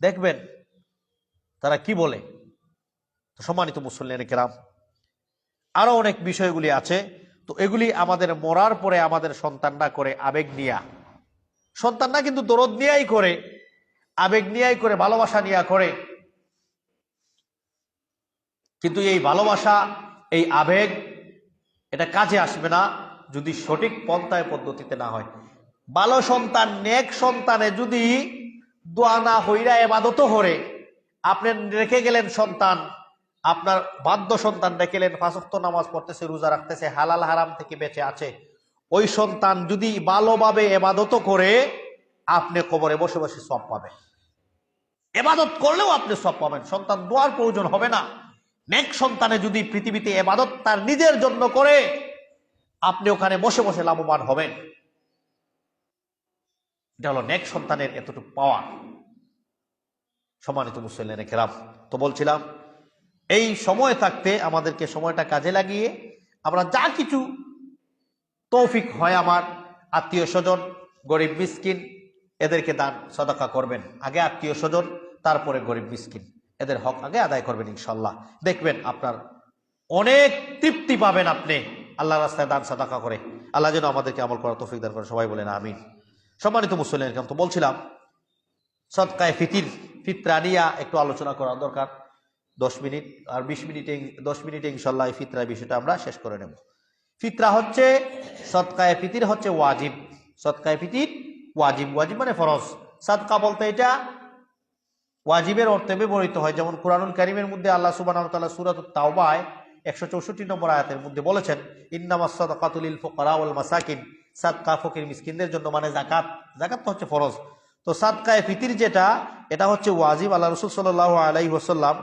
দেখবেন তারা কি বলে। সম্মানিত মুসল্লিয়ানে কেরাম, আরো অনেক বিষয়গুলি আছে। তো এগুলি আমাদের মরার পরে আমাদের সন্তানরা করে আবেগ নিয়া, সন্তানরা কিন্তু দরদ নিয়াই করে, আবেগ নিয়াই করে, ভালোবাসা নিয়া করে। কিন্তু এই ভালোবাসা, এই আবেগ, এটা কাজে আসবে না যদি সঠিক পন্থায় পদ্ধতিতে না হয়। ভালো সন্তান, নেক সন্তানে যদি দোয়া না হইরা ইবাদত করে, আপনি রেখে গেলেন সন্তান, আপনার বাধ্য সন্তান রেখেলেন, 5 ওয়াক্ত নামাজ পড়তেছে, রোজা রাখতেছে, হালাল হারাম থেকে বেঁচে আছে, ওই সন্তান যদি ভালোভাবে ইবাদত করে, আপনি কবরে বসে বসে সওয়াব পাবেন। ইবাদত করলেও আপনি সওয়াব পাবেন, সন্তান দোয়ার প্রয়োজন হবে না। নেক সন্তানে যদি পৃথিবীতে ইবাদত তার নিজের জন্য করে, আপনি ওখানে বসে বসে লাভবান হবেন। এটা হলো নেক সন্তানের এতটুকু পাওয়া। সম্মানিত মুসল্লিয়ানে কেরাম, তো বলছিলাম এই সময় থাকতে আমাদেরকে সময়টা কাজে লাগিয়ে আমরা যা কিছু তৌফিক হয়, আমার আত্মীয় স্বজন, গরিব মিসকিন, এদেরকে দান সদকা করবেন। আগে আত্মীয় স্বজন, তারপরে গরিব মিসকিন, এদের হক আগে আদায় করবেন। ইনশাল্লাহ দেখবেন আপনার অনেক তৃপ্তি পাবেন আপনি আল্লাহর রাস্তায় দান সদকা করে। আল্লাহ যেন আমাদেরকে আমল করার তৌফিক দান করে, সবাই বলেন আমিন। সম্মানিত মুসল্লিয়ানে কেরাম, তো বলছিলাম সদকায়ে ফিতরা নিয়ে একটু আলোচনা করা দরকার। 10 মিনিট আর 10 মিনিটে ইনশাল্লাহ এই ফিতরা বিষয়টা আমরা শেষ করে নেব। ফিতরা হচ্ছে, সদকায়ে ফিতির হচ্ছে ওয়াজিব। সদকায়ে ফিতির ওয়াজিব, ওয়াজিব মানে ফরজ। সাদকা বলতে এটা ওয়াজিবের অর্থে ব্যবহৃত হয়। যেমন কুরআনুল কারীমের মধ্যে আল্লাহ সুবহানাহু ওয়া তাআলা সূরাতুত তাওবায় 164 নম্বর আয়াতের মধ্যে বলেছেন, ইন্নামাস সাদাকাতু লিল ফুকারা ওয়াল মাসাকিন, সাদকা ফকির মিসকিনদের জন্য, মানে যাকাত। যাকাত তো হচ্ছে ফরজ। তো সাদকায়ে ফিতির যেটা, এটা হচ্ছে ওয়াজিব। আল্লাহ রাসূল সাল্লাল্লাহু আলাইহি ওয়াসাল্লাম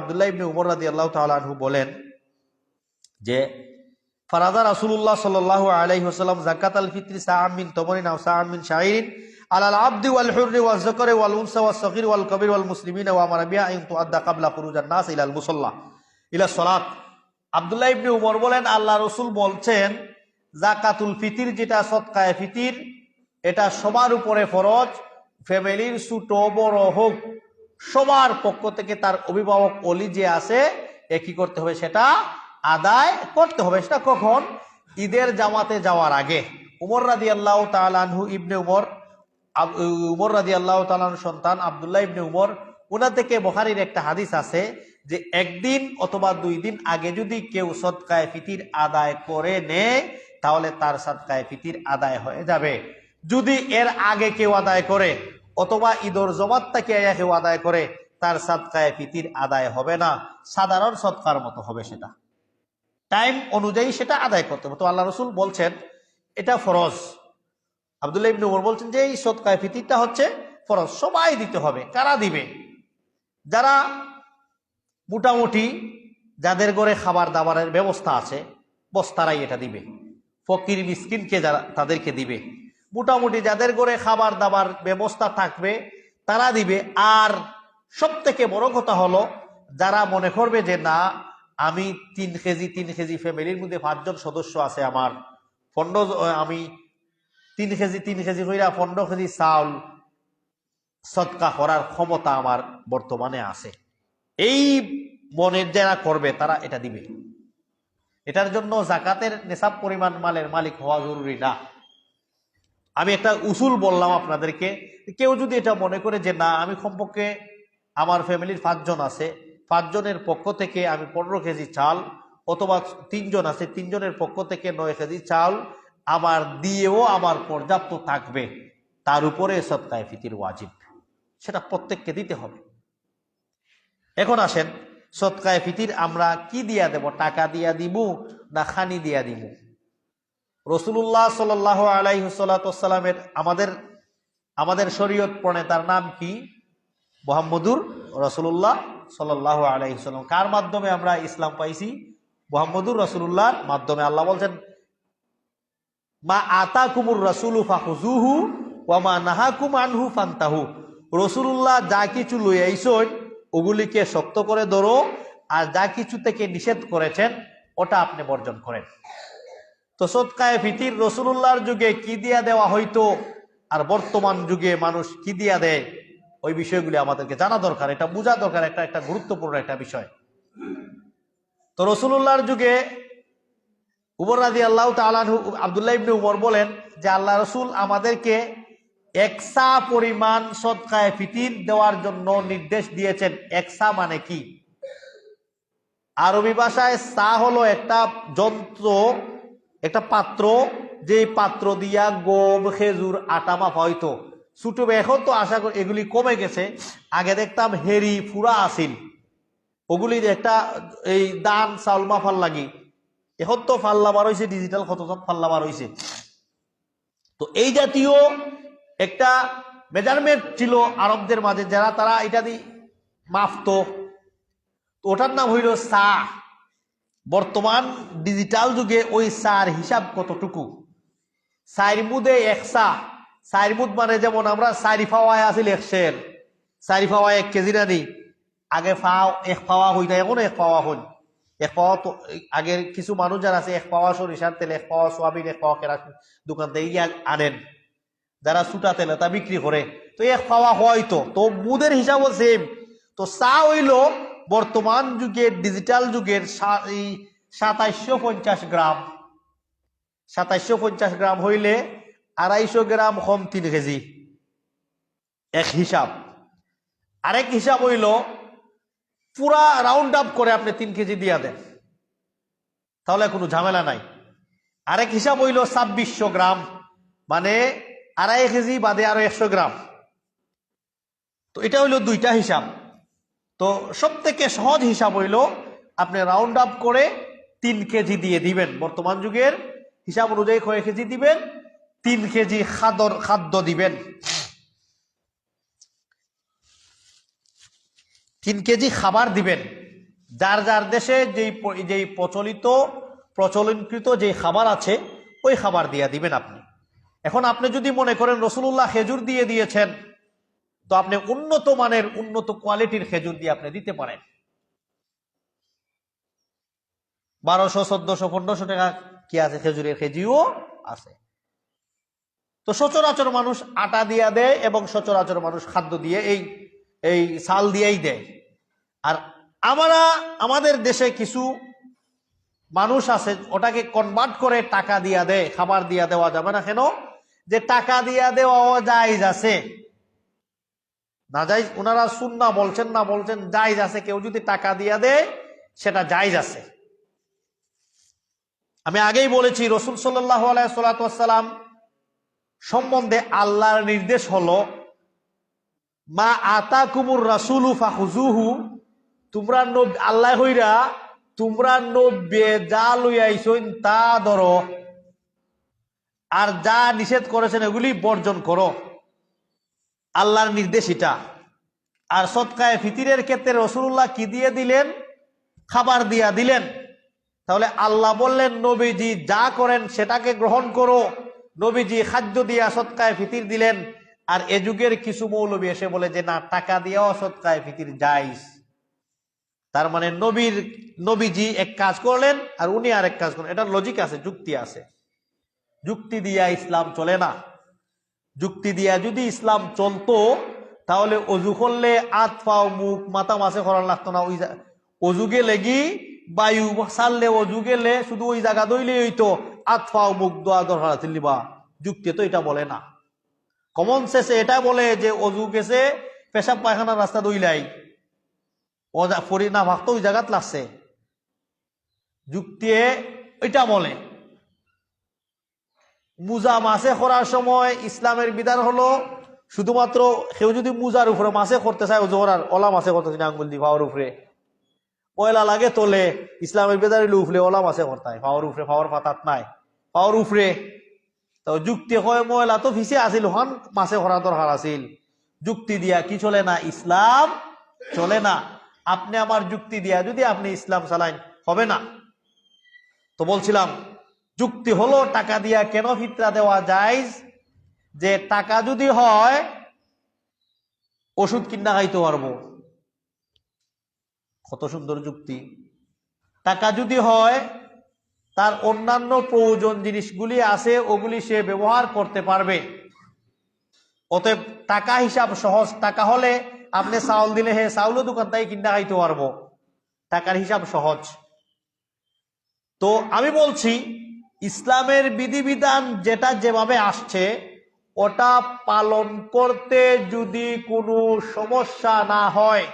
আব্দুল্লাহ ইবনে উমর রাদিয়াল্লাহু তাআলা আনহু বলেন যে, ফারাদা রাসূলুল্লাহ সাল্লাল্লাহু আলাইহি ওয়াসাল্লাম যাকাতাল ফিতরি সাআম মিন তামরিন আও সাআম মিন শাইরিন আলাল আবদি ওয়াল হুররি ওয়াজ যাকারি ওয়াল উনসা ওয়াস সাগীর ওয়াল কবীর ওয়াল মুসলিমিনা ওয়া আমারা বিহা আন তুআদ্দা ক্বাবলা খুরুজান নাস ইলাল মুসাল্লা ইলা সালাত। আব্দুল্লাহ ইবনে উমর বলেন, আল্লাহ রাসূল বলছেন, যাকাতুল ফিতির যেটা সদকায়ে ফিতির, এটা সবার উপরে ফরজ। ফ্যামিলির ছোট বড় হোক, সবার পক্ষ থেকে তার অভিভাবক ওলি যে আছে এ কি করতে হবে, সেটা আদায় করতে হবে। সেটা কখন? ঈদের জামাতে যাওয়ার আগে। উমর রাদিয়াল্লাহু তাআলা আনহু, ইবনে উমর রাদিয়াল্লাহু তাআলা আনহু সন্তান আব্দুল্লাহ ইবনে উমর, ওনা থেকে বুখারীর একটা হাদিস আছে যে একদিন অথবা 2 দিন আগে যদি কেউ সদকায়ে ফিতির আদায় করে নেয় তাহলে তার সদকায়ে ফিতির আদায় হয়ে যাবে। যদি এর আগে কেউ আদায় করে অথবা ঈদর জমাত থেকে কেউ আদায় করে, তার সদকায়ে ফিতির আদায় হবে না, সাধারণ সদকার মতো হবে। সেটা টাইম অনুযায়ী সেটা আদায় করতে হবে। তো আল্লাহ রাসূল বলছেন এটা ফরজ। আব্দুল্লাহ ইবনে উমর বলছেন যে এই সদকায়ে ফিতিরটা হচ্ছে ফরজ, সবাই দিতে হবে। কারা দিবে? যারা মোটামুটি যাদের ঘরে খাবার দাবারের ব্যবস্থা আছে বস তারাই এটা দিবে। ফকির মিসকিনকে যারা, তাদেরকে দিবে। মোটামুটি যাদের ঘরে খাবার দাবার ব্যবস্থা থাকবে তারা দিবে। আর সব থেকে বড় কথা হলো, যারা মনে করবে যে না আমি 3 কেজি ফ্যামিলির মধ্যে 5 জন সদস্য আছে, আমার 15, আমি 3 কেজি হইরা 15 কেজি চাউল সদকা করার ক্ষমতা আমার বর্তমানে আছে, এই মনের যারা করবে তারা এটা দিবে। এটার জন্য যাকাতের নেশাব পরিমাণ মালের মালিক হওয়া জরুরি না। আমি একটা উসুল বললাম আপনাদেরকে, কেউ যদি এটা মনে করে যে না আমি কমপক্ষে আমার ফ্যামিলির 5 জন আছে, 5 জনের পক্ষ থেকে আমি 15 কেজি চাল, অথবা 3 জন আছে, 3 জনের পক্ষ থেকে 9 কেজি চাল আমার দিয়েও আমার পর্যাপ্ত থাকবে, তার উপরে সদকায়ে ফিতির ওয়াজিব, সেটা প্রত্যেককে দিতে হবে। এখন আসেন, সদকায়ে ফিতির আমরা কি দিয়া দেব? টাকা দিয়া দিব না খানি দিয়া দিব? রাসূলুল্লাহ সাল্লাল্লাহু আলাইহি ওয়াসাল্লামের আমাদের শরীয়ত প্রণেতার নাম কি? মুহাম্মদুর রাসূলুল্লাহ সাল্লাল্লাহু আলাইহি ওয়াসাল্লাম। কার মাধ্যমে আমরা ইসলাম পাইছি? মুহাম্মদুর রাসূলুল্লাহর মাধ্যমে। আল্লাহ বলছেন, মা আতাকুমুর রাসূলু ফাখুযুহু ওয়া মা নাহাকুম আনহু ফান্তাহু। রাসূলুল্লাহ যা কিছু লইয়া আইছেন ওগুলিকে শক্ত করে ধরো, আর যা কিছু থেকে নিষেধ করেছেন ওটা আপনি বর্জন করেন। তো সদকায়ে ফিতির রাসূলুল্লাহর যুগে কি দিয়া দেওয়া হইতো আর বর্তমান যুগে মানুষ কি দিয়া দেয়, ওই বিষয়গুলি আমাদেরকে জানা দরকার, এটা বোঝা দরকার, একটা গুরুত্বপূর্ণ একটা বিষয়। তো রাসূলুল্লাহর যুগে উমর রাদিয়াল্লাহু তাআলা আনহু, আব্দুল্লাহ ইবনে উমর বলেন যে আল্লাহ রাসূল আমাদেরকে 1 সা পরিমাণ সদকায়ে ফিতির দেওয়ার জন্য নির্দেশ দিয়েছেন। 1 সা মানে কি? আরবি ভাষায় সা হলো একটা যন্ত্র, একটা পাত্র, যে পাত্র দিয়া গম, খেজুর, আটা মাপা হইতো। ছোট, এখন তো আশা করি এগুলি কমে গেছে। আগে দেখতাম হেরি ফুরা আসিল, ওগুলি একটা এই দান চাউল মাফার লাগি। এখন তো ফাল্লা বার হয়েছে, ডিজিটাল কত ফাল্লা বার হয়েছে। তো এই জাতীয় একটা মেজারমেন্ট ছিল আরবদের মাঝে, যারা তারা এটা দিয়ে মাপতো, ওটার নাম হইল সা। বর্তমান ডিজিটাল যুগে ওই সার হিসাব কতটুকু? 4 মুদে 1 সা। 4 মুদ মানে যেমন আমরা 4 ফাওয়ায় আসিল 1 সের, 4 ফাওয়ায় 1 কেজি রানি। আগে 1 পাওয়া হইতা, এখন 1 পাওয়া হন। 1 পাওয়া তো আগের কিছু মানুষ যারা আছে 1 পাওয়া সরিষার তেল, 1 পাওয়া সোয়াবিন, 1 পাওয়া কেরাসিন দোকান থেকে আনেন, যারা সুটা তেল তা বিক্রি করে। তো 1 পাওয়া হয়তো, তো মুদের হিসাবও সেম। তো চা হইল বর্তমান যুগের ডিজিটাল যুগের 2750 গ্রাম। 2750 গ্রাম হইলে 250 গ্রাম কম 3 কেজি, এক হিসাব। আরেক হিসাব হইল পুরা রাউন্ড আপ করে আপনি 3 কেজি দিয়া দেন, তাহলে কোনো ঝামেলা নাই। আরেক হিসাব হইল 2600 গ্রাম, মানে 2.5 কেজি বাদে আরো 100 গ্রাম। তো এটা হইল 2টা হিসাব। তো সব থেকে সহজ হিসাব হইল আপনি রাউন্ড আপ করে 3 কেজি দিয়ে দিবেন। বর্তমান যুগের হিসাব অনুযায়ী কয় কেজি দিবেন? 3 কেজি খাদ্য দিবেন। 3 কেজি খাবার দিবেন। যার যার দেশে যেই প্রচলিত যে খাবার আছে ওই খাবার দিয়া দিবেন আপনি। এখন আপনি যদি মনে করেন রাসূলুল্লাহ খেজুর দিয়ে দিয়েছেন, তো আপনি উন্নত মানের উন্নত কোয়ালিটির খেজুর দিয়ে আপনি দিতে পারেন। 1200, 1400, 1500 টাকা কি আছে খেজুরের খেজিও আছে। তো সচরাচর মানুষ আটা দিয়া দেয় এবং সচরাচর মানুষ খাদ্য দিয়ে এই চাল দিয়েই দেয়। আর আমাদের দেশে কিছু মানুষ আছে ওটাকে কনভার্ট করে টাকা দিয়া দেয়। খাবার দিয়া দেওয়া যাবে না কেন? যে টাকা দিয়া দেওয়া জায়েজ আছে, না জায়েজ ওনারা সুন্নাহ বলছেন না বলছেন জায়েজ আছে। কেউ যদি টাকা দিয়া দেয় সেটা জায়েজ আছে। আমি আগেই বলেছি রাসূল সাল্লাল্লাহু আলাইহি ওয়াসাল্লাম সম্বন্ধে আল্লাহর নির্দেশ হলো মা আতাকুমুর রাসূলু ফাখুযুহু, তোমরা আল্লাহ হইরা তোমরা নবী যা লইয়া আইছেন তা ধরো, আর যা নিষেধ করেছেন এগুলি বর্জন করো। আল্লাহর নির্দেশ এটা। আর সদকায়ে ফিতরের ক্ষেত্রে রাসূলুল্লাহ কি দিয়ে দিলেন? খাবার দিয়া দিলেন। তাহলে আল্লাহ বললেন নবীজি যা করেন সেটাকে গ্রহণ করো। নবীজি খাদ্য দিয়া সদকায়ে ফিতর দিলেন। আর এ যুগের কিছু মৌলবী এসে বলে যে না, টাকা দিয়েও সদকায়ে ফিতর জায়েজ। তার মানে নবীজি এক কাজ করলেন আর উনি আরেক কাজ করলেন। এটা লজিক আছে, যুক্তি আছে। যুক্তি দিয়া ইসলাম চলে না। যুক্তি দিয়া যদি ইসলাম চলতো তাহলে অজু করলে হাত পাও মুখ মাথা মাছে করার লাগতো না। ওই অজু গেলে কি বায়ু ছাড়লে অজু গেলে শুধু ওই জায়গা দইলে হইতো, হাত পাও মুখ দোয়া দরকার চিল্লিবা। যুক্তি তো এটা বলে না। কমন সেন্সে এটা বলে যে অজু গেছে পেশাব পায়খানার রাস্তা দইলাই ফরি না ভাগতো ওই জায়গাত লাগছে। যুক্তি এটা বলে। মুজা মাছে করার সময় ইসলামের বিধান হলো শুধুমাত্র কেউ যদি মুজার উপরে মাছে করতে চায় অজু করার, ওলা মাছে করতে চায় আঙ্গুল দিয়ে পাওয়ার উপরে পয়লা লাগে তোলে, ইসলামের বিধান হইলে উফলে ওলা মাছে করতে হয় পাওয়ার উপরে, পাওয়ার পাতাত নাই পাওয়ার উপরে। তো যুক্তি হয় ময়লা তো ফিসে আসিল হন মাছে করা দরকার আসিল। যুক্তি দিয়া কি চলে না? ইসলাম চলে না। আপনি আমার যুক্তি দিয়া যদি আপনি ইসলাম চালাইন হবে না। তো বলছিলাম যুক্তি হলো টাকা দিয়া কেন ফিতরা দেওয়া জায়েজ? যে টাকা যদি হয় ওষুধ কিনা খাইতে পারবো। কত সুন্দর যুক্তি। টাকা যদি হয় তার অন্যান্য প্রয়োজন জিনিসগুলি আছে ওগুলি সে ব্যবহার করতে পারবে। অতএব টাকা হিসাব সহজ। টাকা হলে আপনি চাউল দিলে হে চাউলও দোকান তাই কিনা খাইতে পারবো। টাকার হিসাব সহজ। তো আমি বলছি ইসলামের বিধিবিধান যেটা যেভাবে আসছে ওটা পালন করতে যদি কোনো সমস্যা না হয়,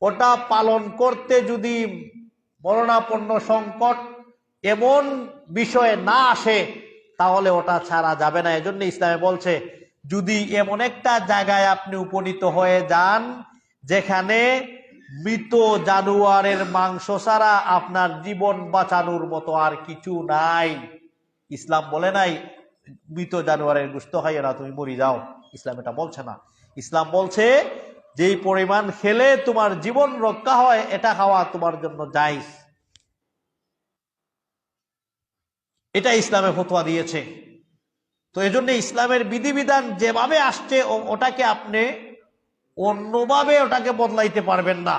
ওটা পালন করতে যদি মরণাপন্ন সংকট এমন বিষয়ে না আসে তাহলে ওটা ছাড়া যাবে না। এজন্য ইসলামে বলছে যদি এমন একটা জায়গায় আপনি উপনীত হয়ে যান যেখানে মৃত জানোয়ারের মাংস ছাড়া আপনার জীবন বাঁচানোর মতো আর কিছু নাই। ইসলাম বলে নাই মৃত জানোয়ারের গোশত খাইয়ে না তুমি মরি যাও। ইসলাম এটা বলছে না। ইসলাম বলছে যেই পরিমাণ খেলে তোমার জীবন রক্ষা হয় এটা খাওয়া তোমার জন্য জায়েজ। এটা ইসলামে ফতোয়া দিয়েছে। তো এজন্য ইসলামের বিধিবিধান যেভাবে আসছে ওটাকে আপনি অন্যভাবে ওটাকে বদলাইতে পারবেন না।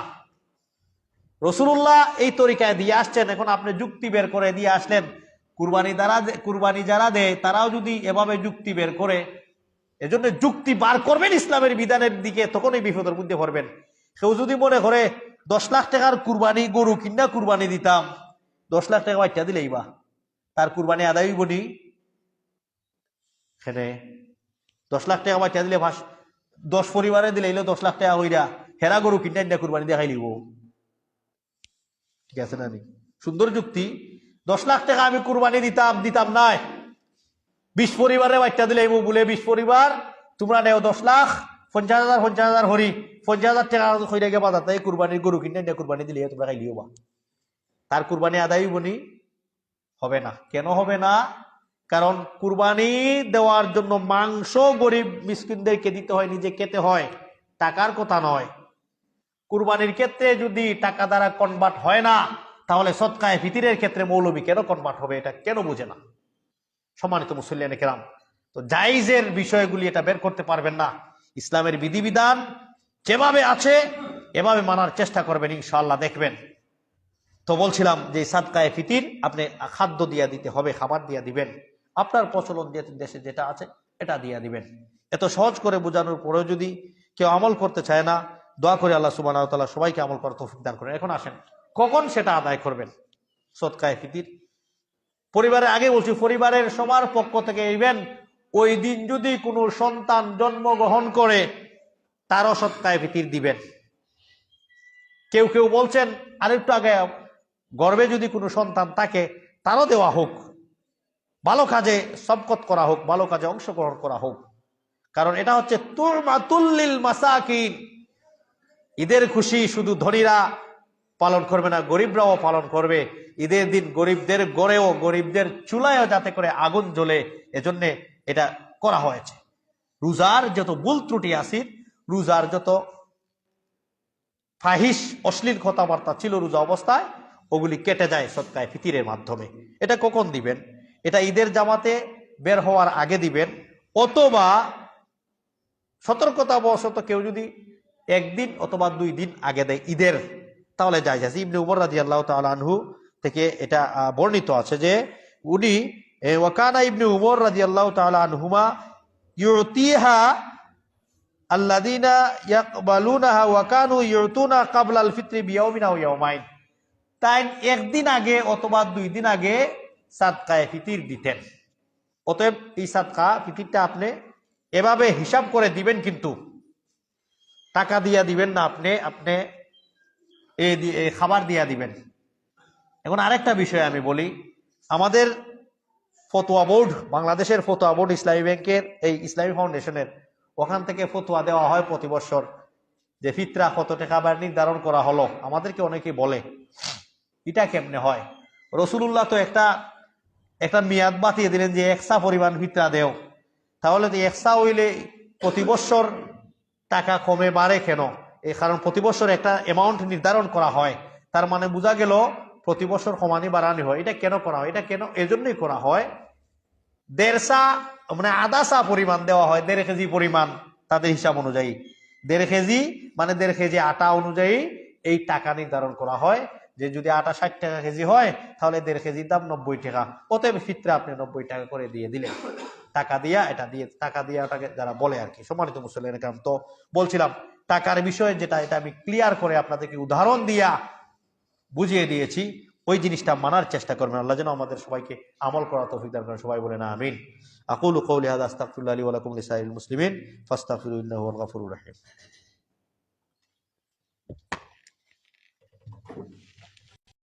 রাসূলুল্লাহ এই তরিকায় দিয়ে আসছেন, এখন আপনি যুক্তি বের করে দিয়ে আসলেন। কুরবানি যারা দেয় তারাও যদি এভাবে যুক্তি বের করে, এজন্য যুক্তি বার করবেন ইসলামের বিধানের দিকে, তখনই বিপদের মধ্যে পড়বেন। কেউ যদি মনে করে 10 লাখ টাকার কুরবানি গরু কিনা কুরবানি দিতাম, 10 লাখ টাকা বাচ্চা দিলেই বা তার কুরবানি আদায় বনি সেখানে 10 লাখ টাকা বাচ্চা দিলে 10 পরিবারে দিলে 10 লাখ টাকা হইরা হেরা গরু কিনা কুরবানি দেখাই লিব। ঠিক আছে না? সুন্দর যুক্তি। 10 লাখ টাকা আমি কুরবানি দিতাম নাই, 20 পরিবারে বাচ্চা দিলে বলে 20 পরিবার তোমরা নেও 10 লাখ 50,000 হরি 50,000 টাকা হইরা গে বাজাতে কুরবানির গরু কিনা কুরবানি দিলে তোমরা খাইলিও বা তার কুরবানি আদায় বনি হবে না। কেন হবে না? কারণ কুরবানি দেওয়ার জন্য মাংস গরিব মিসকিনদেরকে দিতে হয়, নিজে খেতে হয়, টাকার কথা নয়। কুরবানির ক্ষেত্রে যদি টাকা দ্বারা কনভার্ট হয় না তাহলে সদকায়ে ফিতরের ক্ষেত্রে মৌলবী কেন কনভার্ট হবে? এটা কেন বুঝে না? সম্মানিত মুসল্লিয়ানে কেরাম, তো জায়েজের বিষয়গুলি এটা বের করতে পারবেন না। ইসলামের বিধিবিধান যেভাবে আছে এভাবে মানার চেষ্টা করবেন, ইনশাআল্লাহ দেখবেন। তো বলছিলাম যে সাদকায়ে ফিতির আপনি খাদ্য দিয়া দিতে হবে, খাবার দিয়া দিবেন, আপনার প্রচলন দেশে যেটা আছে এটা দিয়া দিবেন। এত সহজ করে বোঝানোর পরেও যদি কেউ আমল করতে চায় না, দোয়া করে আল্লাহ সুবহানাহু ওয়া তাআলা সবাইকে আমল করার তৌফিক দান করেন। এখন আসেন কখন সেটা আদায় করবেন সদকায়ে ফিতির। পরিবারের আগে বলছি, পরিবারের সবার পক্ষ থেকে ইভেন ওই দিন যদি কোনো সন্তান জন্মগ্রহণ করে তারও সদকায়ে ফিতির দিবেন। কেউ কেউ বলছেন আরেকটু আগে গর্ভে যদি কোনো সন্তান থাকে তারও দেওয়া হোক, ভালো কাজে সবকত করা হোক, ভালো কাজে অংশগ্রহণ করা হোক। কারণ এটা হচ্ছে তুরমাতুল লিল মাসাকিন। ঈদের খুশি শুধু ধনীরা পালন করবে না, গরিবরাও পালন করবে। ঈদের দিন গরিবদের গড়েও, গরিবদের চুলায়ও যাতে করে আগুন জ্বলে, এজন্য এটা করা হয়েছে। রোজার যত ভুল ত্রুটি আছে, রোজার যত ফাহিশ অশ্লীল কথাবার্তা ছিল রোজা অবস্থায়, ওগুলি কেটে যায় সদকায়ে ফিতিরের মাধ্যমে। এটা কখন দিবেন? এটা ঈদের জামাতে বের হওয়ার আগে দিবেন, অথবা সতর্কতা বশত কেউ যদি একদিন অথবা 2 দিন আগে দেয় ঈদের, তাহলে জায়েজ আছে। ইবনে উমর রাদিয়াল্লাহু তাআলা আনহু থেকে এটা বর্ণিত আছে যে উনি ওয়াকানা ইবনে উমর রাদিয়াল্লাহু তাআলা আনহুমা ইউতিহা আল্লাযিনা ইয়াকবালুনাহা ওয়া কানু ইউতুনা ক্বাবলা আল ফিত্রি বিয়াউমিন আও ইয়াউমাইন। তাই একদিন আগে অথবা 2 দিন আগে সাদকায়ে ফিতির দিতেন। অতএব এই সাদকা ফিতিরটা আপনি এভাবে হিসাব করে দিবেন, কিন্তু টাকা দিয়া দিবেন না, আপনি এই খাবার দিয়া দিবেন। এখন আরেকটা বিষয় আমি বলি, আমাদের ফতোয়া বোর্ড, বাংলাদেশের ফতোয়া বোর্ড, ইসলামী ব্যাংকের এই ইসলামী ফাউন্ডেশনের, ওখান থেকে ফতোয়া দেওয়া হয় প্রতি বছর যে ফিতরা কত টাকা আবার নির্ধারণ করা হলো। আমাদেরকে অনেকে বলে এটা কেমনে হয়? রাসূলুল্লাহ তো একটা মেয়াদ বাতিয়ে দিলেন যে একসা পরিমাণ ফিতরা দেও, তাহলে তো একসা হইলে প্রতি বছর টাকা কমে বাড়ে কেন? এই কারণ প্রতি বছর একটা অ্যামাউন্ট নির্ধারণ করা হয়, তার মানে বোঝা গেল প্রতি বছর কমানি বাড়ানি হয়। এটা কেন করা হয়? এটা কেন এজন্যই করা হয়, 1.5 সা মানে আধা সা পরিমাণ দেওয়া হয়, 1.5 কেজি পরিমাণ তাদের হিসাব অনুযায়ী। 1.5 কেজি মানে 1.5 কেজি আটা অনুযায়ী এই টাকা নির্ধারণ করা হয় যে যদি আটা 60 টাকা কেজি হয় তাহলে 1.5 কেজির দাম 90 টাকা। অতএব ফিতরা আপনি 90 টাকা করে দিয়ে দিলেন। টাকা দিয়া ওটাকে যারা বলে আর কি, সম্মানিত মুসলিম কাম। তো বলছিলাম টাকার বিষয়ে যেটা, এটা আমি ক্লিয়ার করে আপনাদেরকে উদাহরণ দিয়া বুঝিয়ে দিয়েছি। ওই জিনিসটা মানার চেষ্টা করবেন। আল্লাহ যেন আমাদের সবাইকে আমল করার তৌফিক দান করেন। সবাই বলেন আমিন। আকুলু কওলি হাযা আস্তাগফিরুল্লাহ লি ওয়া লাকুম লিসাইরিল মুসলিমিন ফাস্তাগফিরুহু ইন্নাহু হুয়াল গফুরুর রহিম।